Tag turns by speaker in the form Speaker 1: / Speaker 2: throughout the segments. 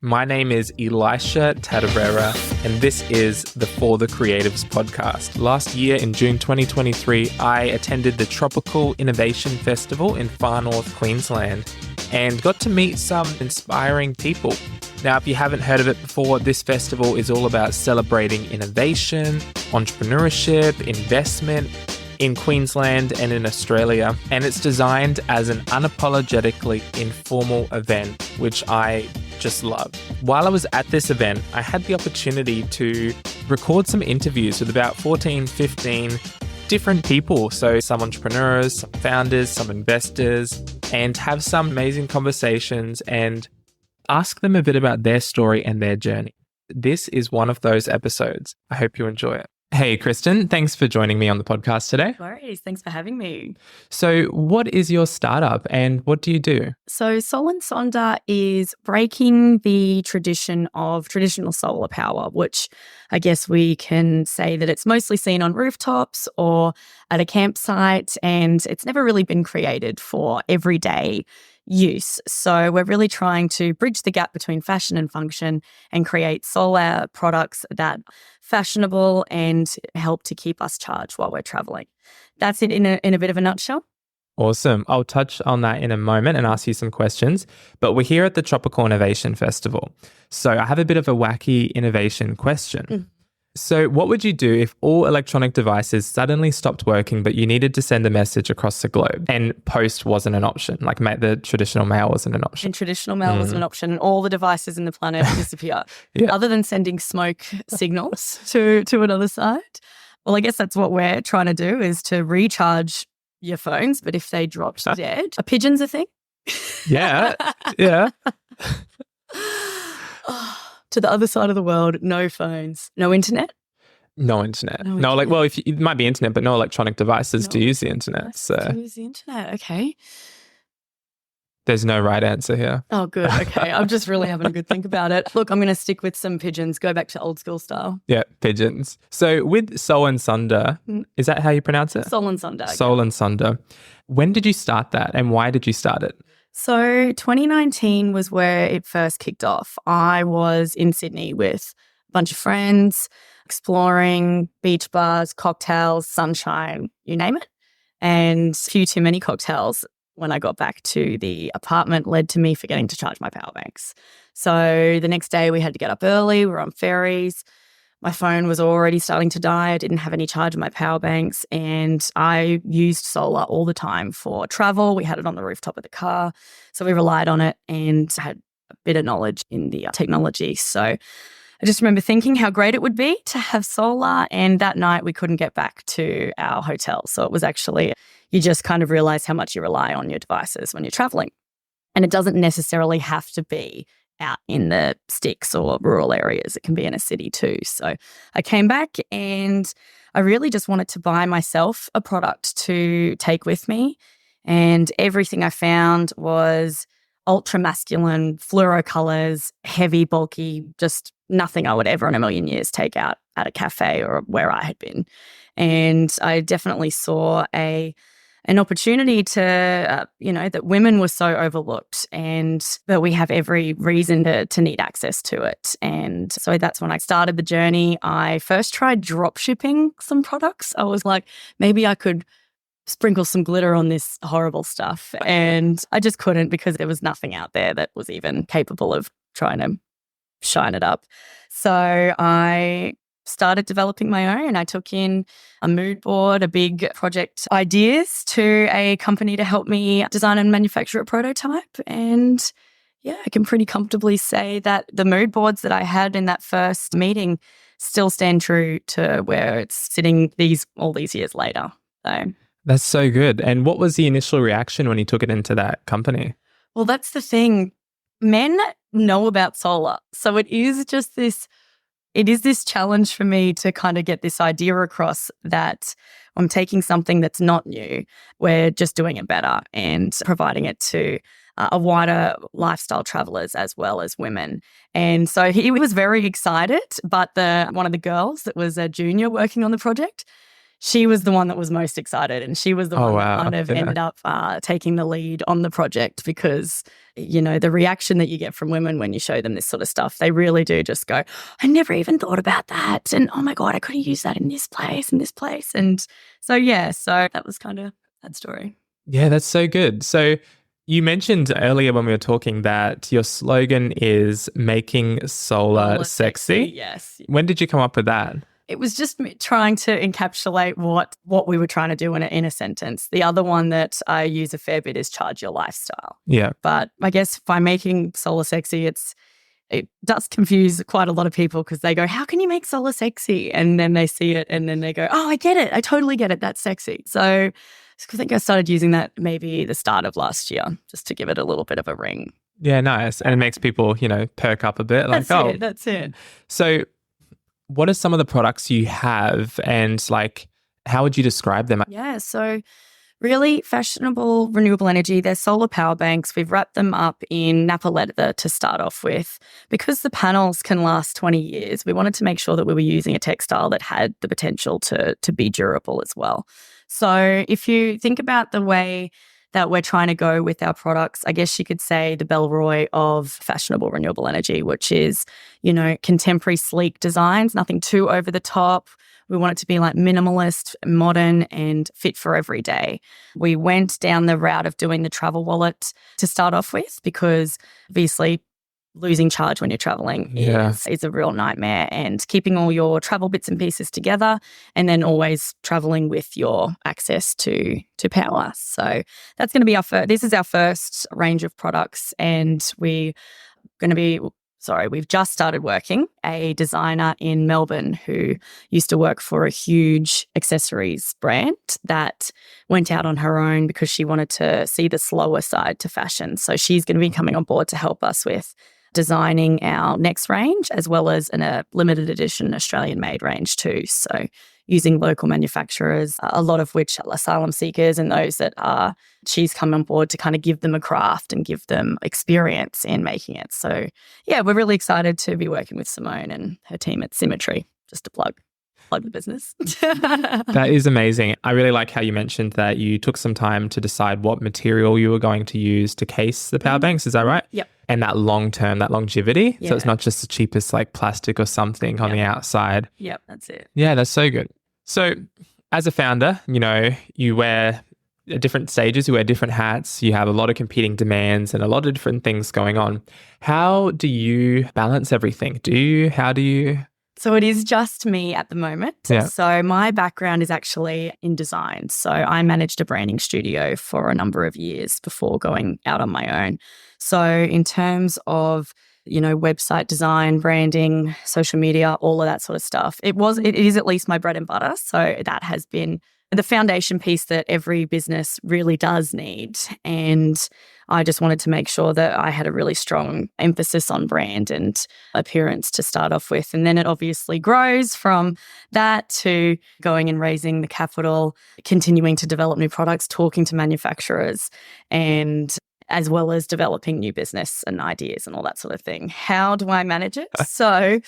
Speaker 1: My name is Elisha Taderera, and this is the For the Creatives podcast. Last year in June 2023, I attended the Tropical Innovation Festival in far north Queensland and got to meet some inspiring people. Now, if you haven't heard of it before, this festival is all about celebrating innovation, entrepreneurship, investment in Queensland and in Australia. And it's designed as an unapologetically informal event, which I just love. While I was at this event, I had the opportunity to record some interviews with about 14, 15 different people. So some entrepreneurs, some founders, some investors, and have some amazing conversations and ask them a bit about their story and their journey. This is one of those episodes. I hope you enjoy it. Hey, Christin, thanks for joining me on the podcast today.
Speaker 2: No worries. Thanks for having me.
Speaker 1: So what is your startup and what do you do?
Speaker 2: So Sol Sonder is breaking the tradition of traditional solar power, which I guess we can say that it's mostly seen on rooftops or at a campsite, and it's never really been created for everyday use. So we're really trying to bridge the gap between fashion and function and create solar products that are fashionable and help to keep us charged while we're traveling. That's it in a bit of a nutshell.
Speaker 1: Awesome. I'll touch on that in a moment and ask you some questions. But we're here at the Tropical Innovation Festival. So I have a bit of a wacky innovation question. So what would you do if all electronic devices suddenly stopped working, but you needed to send a message across the globe and post wasn't an option? Like the traditional mail wasn't an option.
Speaker 2: And traditional mail wasn't an option, and all the devices in the planet disappear. Other than sending smoke signals to another side. Well, I guess that's what we're trying to do, is to recharge your phones. But if they dropped dead, are pigeons a thing?
Speaker 1: Yeah.
Speaker 2: To the other side of the world, no phones, no internet?
Speaker 1: No internet. It might be internet, but no electronic devices to use the internet.
Speaker 2: To use the internet, okay.
Speaker 1: There's no right answer here.
Speaker 2: Oh, good. Okay. I'm just really having a good think about it. Look, I'm going to stick with some pigeons, go back to old school style.
Speaker 1: Yeah, pigeons. So with Sol Sonder, is that how you pronounce it?
Speaker 2: Sol Sonder.
Speaker 1: Sol Sonder. When did you start that and why did you start it?
Speaker 2: So 2019 was where it first kicked off. I was in Sydney with a bunch of friends, exploring beach bars, cocktails, sunshine, you name it. And a few too many cocktails when I got back to the apartment led to me forgetting to charge my power banks. So the next day we had to get up early. We were on ferries. My phone was already starting to die. I didn't have any charge in my power banks, and I used solar all the time for travel. We had it on the rooftop of the car, so we relied on it and had a bit of knowledge in the technology. So I just remember thinking how great it would be to have solar, and that night we couldn't get back to our hotel. So it was actually, you just kind of realize how much you rely on your devices when you're traveling. And it doesn't necessarily have to be out in the sticks or rural areas. It can be in a city too. So I came back and I really just wanted to buy myself a product to take with me. And everything I found was ultra masculine, fluoro colors, heavy, bulky, just nothing I would ever in a million years take out at a cafe or where I had been. And I definitely saw an opportunity to, that women were so overlooked and that we have every reason to need access to it. And so that's when I started the journey. I first tried drop shipping some products. I was like, maybe I could sprinkle some glitter on this horrible stuff. And I just couldn't, because there was nothing out there that was even capable of trying to shine it up. So I started developing my own. I took in a mood board, a big project ideas to a company to help me design and manufacture a prototype. And yeah, I can pretty comfortably say that the mood boards that I had in that first meeting still stand true to where it's sitting all these years later. So
Speaker 1: that's so good. And what was the initial reaction when you took it into that company?
Speaker 2: Well, that's the thing. Men know about solar. So it is this challenge for me to kind of get this idea across that I'm taking something that's not new. We're just doing it better and providing it to a wider lifestyle travelers as well as women. And so he was very excited, but one of the girls that was a junior working on the project, she was the one that was most excited, and she was the one that kind of
Speaker 1: Yeah.
Speaker 2: ended up taking the lead on the project because, you know, the reaction that you get from women when you show them this sort of stuff, they really do just go, I never even thought about that. And oh my God, I could have used that in this place and this place. And so, yeah, so that was kind of that story.
Speaker 1: Yeah, that's so good. So you mentioned earlier when we were talking that your slogan is making solar sexy.
Speaker 2: Yes.
Speaker 1: When did you come up with that?
Speaker 2: It was just trying to encapsulate what we were trying to do in a sentence. The other one that I use a fair bit is charge your lifestyle.
Speaker 1: Yeah.
Speaker 2: But I guess by making solar sexy, it does confuse quite a lot of people because they go, how can you make solar sexy? And then they see it and then they go, oh, I get it. I totally get it. That's sexy. So I think I started using that maybe the start of last year just to give it a little bit of a ring.
Speaker 1: Yeah, nice. And it makes people, perk up a bit. Like,
Speaker 2: That's it.
Speaker 1: So what are some of the products you have and how would you describe them?
Speaker 2: Yeah, so really fashionable renewable energy. They're solar power banks. We've wrapped them up in Napa leather to start off with. Because the panels can last 20 years, we wanted to make sure that we were using a textile that had the potential to be durable as well. So if you think about the way that we're trying to go with our products, I guess you could say the Belroy of fashionable renewable energy, which is, contemporary sleek designs, nothing too over the top. We want it to be like minimalist, modern, and fit for every day. We went down the route of doing the travel wallet to start off with because obviously losing charge when you're traveling is a real nightmare, and keeping all your travel bits and pieces together and then always traveling with your access to power. So that's going to be this is our first range of products, and we've just started working a designer in Melbourne who used to work for a huge accessories brand that went out on her own because she wanted to see the slower side to fashion. So she's going to be coming on board to help us with designing our next range, as well as a limited edition Australian-made range too. So using local manufacturers, a lot of which are asylum seekers and those that are, she's come on board to kind of give them a craft and give them experience in making it. So yeah, we're really excited to be working with Simone and her team at Symmetry, just to plug the business.
Speaker 1: That is amazing. I really like how you mentioned that you took some time to decide what material you were going to use to case the power banks. Is that right?
Speaker 2: Yep.
Speaker 1: And that long-term, that longevity.
Speaker 2: Yeah.
Speaker 1: So it's not just the cheapest plastic or something on the outside.
Speaker 2: Yep, that's it.
Speaker 1: Yeah, that's so good. So as a founder, you wear at different stages, you wear different hats, you have a lot of competing demands and a lot of different things going on. How do you balance everything? How do you...
Speaker 2: So it is just me at the moment.
Speaker 1: Yeah.
Speaker 2: So my background is actually in design. So I managed a branding studio for a number of years before going out on my own. So in terms of, website design, branding, social media, all of that sort of stuff, it is at least my bread and butter. So that has been the foundation piece that every business really does need. And I just wanted to make sure that I had a really strong emphasis on brand and appearance to start off with. And then it obviously grows from that to going and raising the capital, continuing to develop new products, talking to manufacturers, and as well as developing new business and ideas and all that sort of thing. How do I manage it? So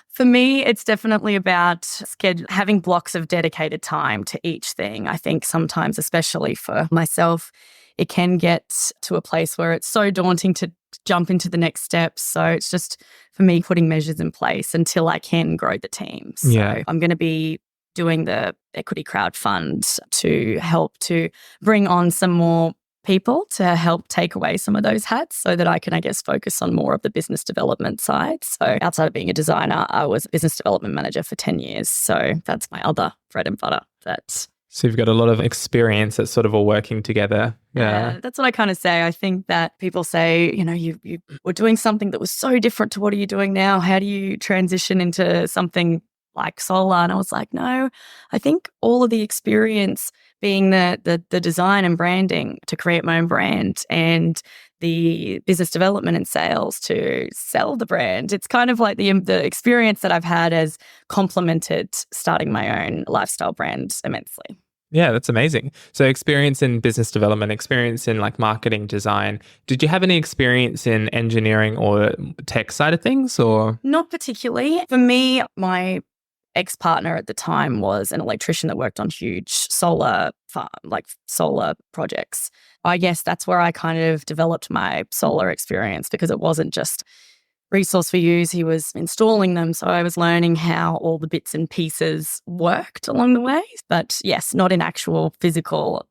Speaker 2: for me, it's definitely about having blocks of dedicated time to each thing. I think sometimes, especially for myself, it can get to a place where it's so daunting to jump into the next steps. So it's just, for me, putting measures in place until I can grow the team. So I'm going to be doing the equity crowdfund to help to bring on some more people to help take away some of those hats so that I can, focus on more of the business development side. So outside of being a designer, I was a business development manager for 10 years. So that's my other bread and butter.
Speaker 1: So you've got a lot of experience that's sort of all working together. Yeah.
Speaker 2: That's what I kind of say. I think that people say, you were doing something that was so different to what are you doing now? How do you transition into something like solar? And I was like, no, I think all of the experience being the design and branding to create my own brand and the business development and sales to sell the brand. It's kind of like the experience that I've had has complemented starting my own lifestyle brand immensely.
Speaker 1: Yeah, that's amazing. So experience in business development, experience in marketing design. Did you have any experience in engineering or tech side of things or?
Speaker 2: Not particularly. For me, my ex-partner at the time was an electrician that worked on huge solar farm, like solar projects. I guess that's where I kind of developed my solar experience, because it wasn't just resource for use, he was installing them. So I was learning how all the bits and pieces worked along the way. But yes, not in actual physical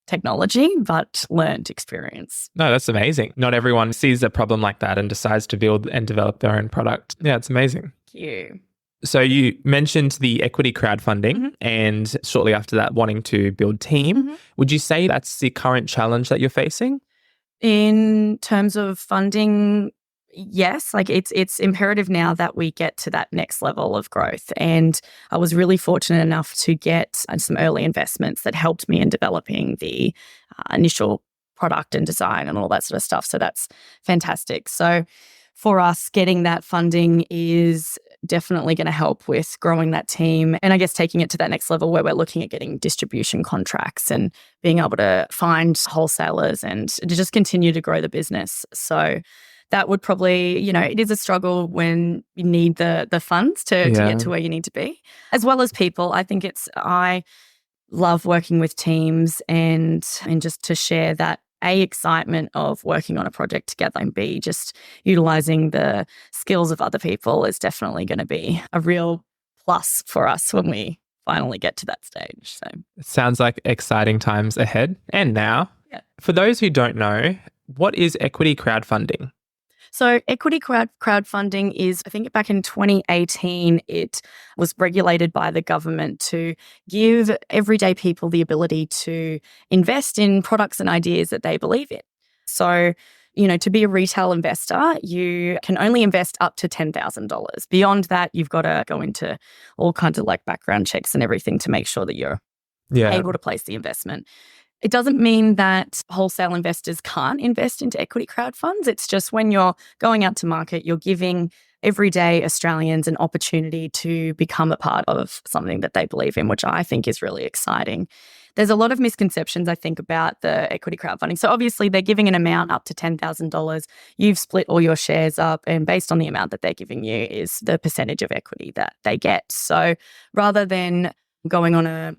Speaker 2: technology, but learned experience.
Speaker 1: No, that's amazing. Not everyone sees a problem like that and decides to build and develop their own product. Yeah, it's amazing.
Speaker 2: Thank you.
Speaker 1: So you mentioned the equity crowdfunding and shortly after that wanting to build team. Would you say that's the current challenge that you're facing?
Speaker 2: In terms of funding, yes, like it's imperative now that we get to that next level of growth. And I was really fortunate enough to get some early investments that helped me in developing the initial product and design and all that sort of stuff. So that's fantastic. So for us, getting that funding is definitely going to help with growing that team and I guess taking it to that next level where we're looking at getting distribution contracts and being able to find wholesalers and to just continue to grow the business. So that would probably, it is a struggle when you need the funds to get to where you need to be, as well as people. I think I love working with teams and just to share that excitement of working on a project together, and B, just utilizing the skills of other people is definitely going to be a real plus for us when we finally get to that stage. So
Speaker 1: it sounds like exciting times ahead and now.
Speaker 2: Yeah.
Speaker 1: For those who don't know, what is equity crowdfunding?
Speaker 2: So equity crowdfunding is, I think back in 2018, it was regulated by the government to give everyday people the ability to invest in products and ideas that they believe in. So, to be a retail investor, you can only invest up to $10,000. Beyond that, you've got to go into all kinds of like background checks and everything to make sure that you're able to place the investment. It doesn't mean that wholesale investors can't invest into equity crowd funds. It's just when you're going out to market, you're giving everyday Australians an opportunity to become a part of something that they believe in, which I think is really exciting. There's a lot of misconceptions, I think, about the equity crowdfunding. So obviously they're giving an amount up to $10,000. You've split all your shares up, and based on the amount that they're giving you is the percentage of equity that they get. So rather than going on a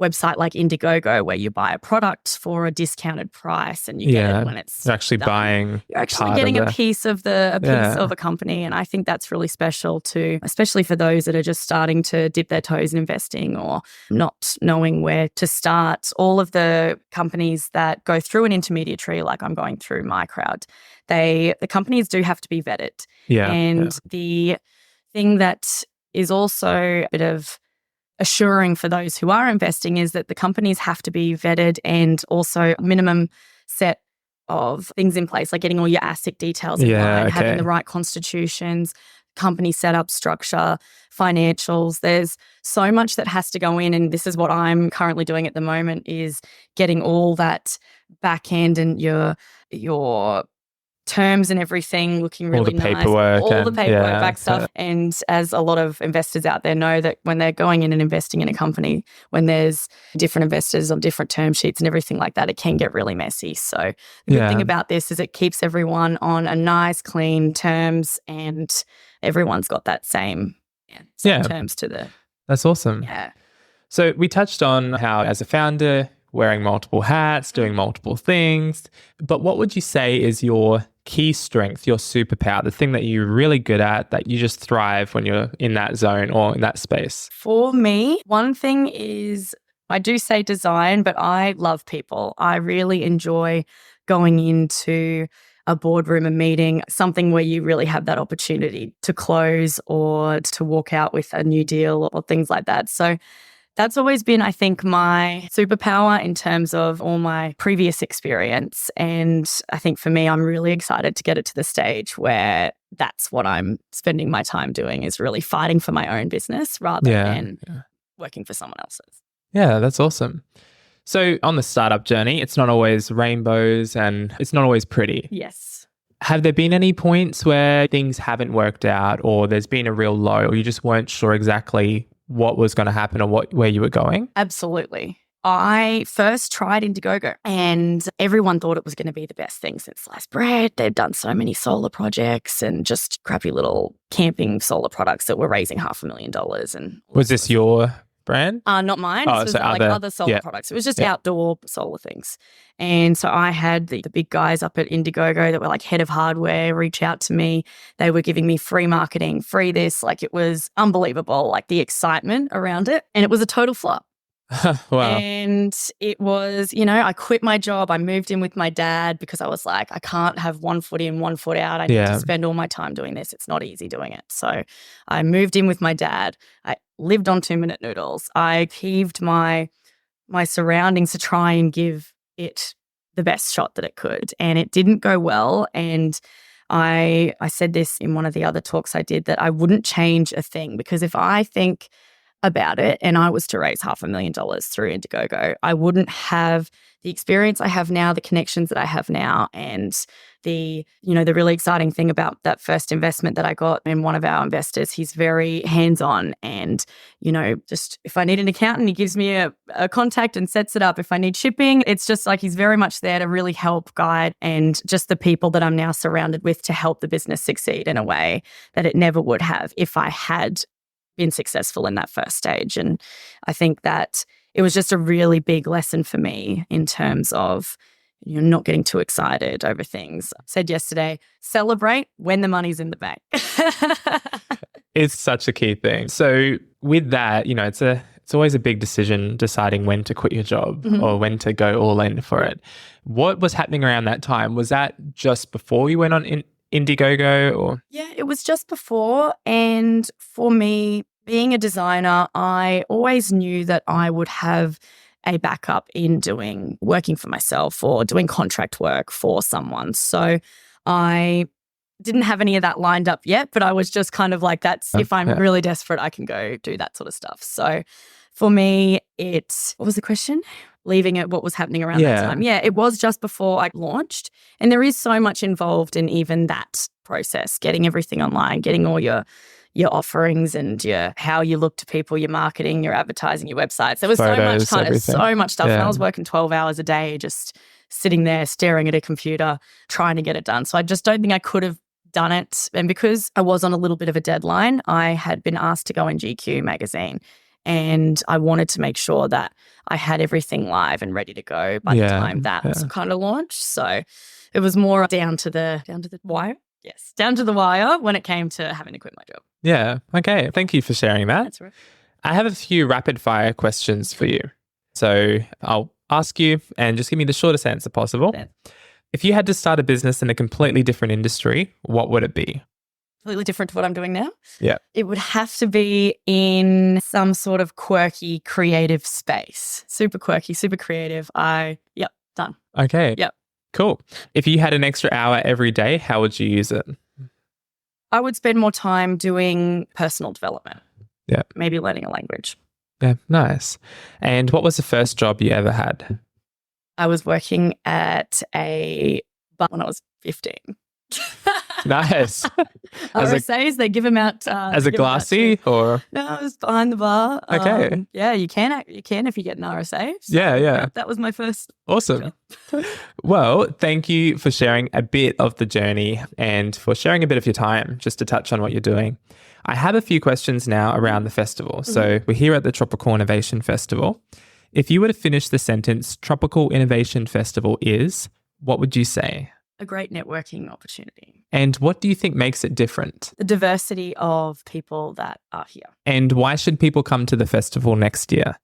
Speaker 2: website like Indiegogo where you buy a product for a discounted price and you get it when it's
Speaker 1: you're actually
Speaker 2: done. You're actually getting a piece of a company, and I think that's really special too, especially for those that are just starting to dip their toes in investing or not knowing where to start. All of the companies that go through an intermediary, like I'm going through my crowd, the companies do have to be vetted. The thing that is also a bit of assuring for those who are investing is that the companies have to be vetted, and also minimum set of things in place, like getting all your ASIC details in line, having the right constitutions, company setup structure, financials. There's so much that has to go in, and this is what I'm currently doing at the moment, is getting all that back end and your terms and everything looking really nice. All the paperwork, back stuff. And as a lot of investors out there know, that when they're going in and investing in a company, when there's different investors on different term sheets and everything like that, it can get really messy. So the good thing about this is it keeps everyone on a nice, clean terms, and everyone's got that same terms to the...
Speaker 1: That's awesome.
Speaker 2: Yeah.
Speaker 1: So we touched on how, as a founder, wearing multiple hats, doing multiple things. But what would you say is your key strength, your superpower, the thing that you're really good at, that you just thrive when you're in that zone or in that space?
Speaker 2: For me, one thing is, I do say design, but I love people. I really enjoy going into a boardroom, a meeting, something where you really have that opportunity to close or to walk out with a new deal or things like that. So that's always been, I think, my superpower in terms of all my previous experience. And I think for me, I'm really excited to get it to the stage where that's what I'm spending my time doing, is really fighting for my own business rather than working for someone else's.
Speaker 1: Yeah, that's awesome. So on the startup journey, it's not always rainbows and it's not always pretty.
Speaker 2: Yes.
Speaker 1: Have there been any points where things haven't worked out, or there's been a real low, or you just weren't sure exactly what was going to happen or where you were going?
Speaker 2: Absolutely. I first tried Indiegogo and everyone thought it was going to be the best thing since sliced bread. They've done so many solar projects and just crappy little camping solar products that were raising $500,000. And
Speaker 1: was this your brand?
Speaker 2: Not mine.
Speaker 1: Oh,
Speaker 2: This was
Speaker 1: so
Speaker 2: other solar products. It was just outdoor solar things. And so I had the big guys up at Indiegogo that were like head of hardware reach out to me. They were giving me free marketing, free this. Like, it was unbelievable, like the excitement around it. And it was a total flop.
Speaker 1: Wow.
Speaker 2: And it was, I quit my job. I moved in with my dad because I was like, I can't have one foot in, one foot out. I need to spend all my time doing this. It's not easy doing it. So I moved in with my dad. I lived on 2-minute noodles. I heaved my surroundings to try and give it the best shot that it could. And it didn't go well. And I said this in one of the other talks I did, that I wouldn't change a thing, because if I think about it and I was to raise $500,000 through Indiegogo, I wouldn't have the experience I have now, the connections that I have now, and the really exciting thing about that first investment that I got in one of our investors, he's very hands-on, and, just if I need an accountant, he gives me a contact and sets it up. If I need shipping, it's just like he's very much there to really help guide, and just the people that I'm now surrounded with to help the business succeed in a way that it never would have if I had been successful in that first stage. And I think that it was just a really big lesson for me in terms of not getting too excited over things. I said yesterday, celebrate when the money's in the bank.
Speaker 1: It's such a key thing. So with that, it's always a big decision deciding when to quit your job or when to go all in for it. What was happening around that time? Was that just before you went on Indiegogo or?
Speaker 2: Yeah, it was just before. And for me, being a designer, I always knew that I would have a backup in working for myself or doing contract work for someone. So I didn't have any of that lined up yet, but I was just kind of like, if I'm really desperate, I can go do that sort of stuff. So for me, what was the question? Leaving it, what was happening around that time. Yeah, it was just before I launched. And there is so much involved in even that process, getting everything online, getting all your offerings and how you look to people, your marketing, your advertising, your websites. There was
Speaker 1: Photos,
Speaker 2: so much stuff.
Speaker 1: Yeah.
Speaker 2: And I was working 12 hours a day, just sitting there staring at a computer, trying to get it done. So I just don't think I could have done it. And because I was on a little bit of a deadline, I had been asked to go in GQ magazine. And I wanted to make sure that I had everything live and ready to go by the time that was kind of launched. So it was more down to the wire. Yes, down to the wire when it came to having to quit my job.
Speaker 1: Yeah. Okay. Thank you for sharing that.
Speaker 2: That's right.
Speaker 1: I have a few rapid fire questions for you. So I'll ask you and just give me the shortest answer possible.
Speaker 2: Yeah.
Speaker 1: If you had to start a business in a completely different industry, what would it be?
Speaker 2: Completely different to what I'm doing now.
Speaker 1: Yeah.
Speaker 2: It would have to be in some sort of quirky, creative space. Super quirky, super creative. Done.
Speaker 1: Okay.
Speaker 2: Yep.
Speaker 1: Cool. If you had an extra hour every day, how would you use it?
Speaker 2: I would spend more time doing personal development.
Speaker 1: Yeah.
Speaker 2: Maybe learning a language.
Speaker 1: Yeah. Nice. And what was the first job you ever had?
Speaker 2: I was working at a bar when I was 15.
Speaker 1: Nice.
Speaker 2: RSAs, they give them out.
Speaker 1: As a glassy or?
Speaker 2: No, I was behind the bar.
Speaker 1: Okay.
Speaker 2: You can if you get an RSA. So
Speaker 1: Yeah.
Speaker 2: that was my first.
Speaker 1: Awesome. Well, thank you for sharing a bit of the journey and for sharing a bit of your time just to touch on what you're doing. I have a few questions now around the festival. So we're here at the Tropical Innovation Festival. If you were to finish the sentence, Tropical Innovation Festival is, what would you say?
Speaker 2: A great networking opportunity.
Speaker 1: And what do you think makes it different?
Speaker 2: The diversity of people that are here.
Speaker 1: And why should people come to the festival next year?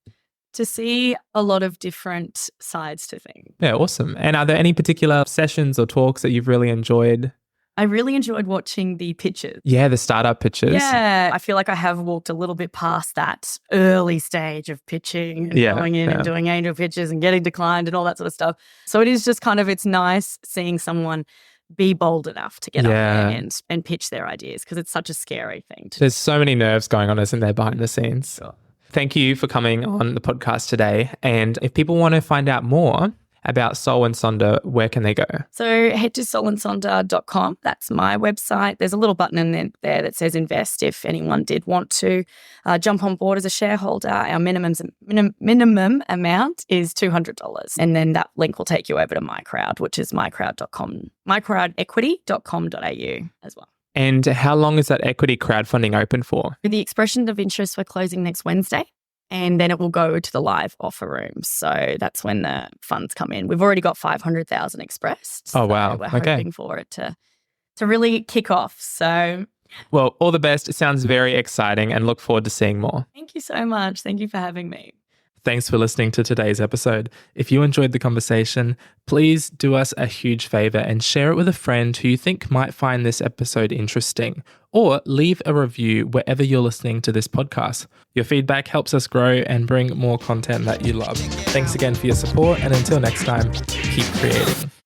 Speaker 2: To see a lot of different sides to things.
Speaker 1: Yeah, awesome. And are there any particular sessions or talks that you've really enjoyed?
Speaker 2: I really enjoyed watching the pitches.
Speaker 1: Yeah, the startup pitches.
Speaker 2: Yeah, I feel like I have walked a little bit past that early stage of pitching and going in and doing angel pitches and getting declined and all that sort of stuff. So it is just it's nice seeing someone be bold enough to get up there and pitch their ideas, because it's such a scary thing.
Speaker 1: There's so many nerves going on, isn't there, behind the scenes? Sure. Thank you for coming on the podcast today. And if people want to find out more, about Sol and Sonder, where can they go?
Speaker 2: So head to solandsonder.com. That's my website. There's a little button in there that says invest if anyone did want to jump on board as a shareholder. Our minimum amount is $200. And then that link will take you over to MyCrowd, which is mycrowd.com, mycrowdequity.com.au as well.
Speaker 1: And how long is that equity crowdfunding open for?
Speaker 2: With the expression of interest, we're closing next Wednesday. And then it will go to the live offer room. So that's when the funds come in. We've already got 500,000 expressed.
Speaker 1: Oh, wow.
Speaker 2: We're hoping for it to really kick off. So,
Speaker 1: well, all the best. It sounds very exciting and look forward to seeing more.
Speaker 2: Thank you so much. Thank you for having me.
Speaker 1: Thanks for listening to today's episode. If you enjoyed the conversation, please do us a huge favor and share it with a friend who you think might find this episode interesting, or leave a review wherever you're listening to this podcast. Your feedback helps us grow and bring more content that you love. Thanks again for your support, and until next time, keep creating.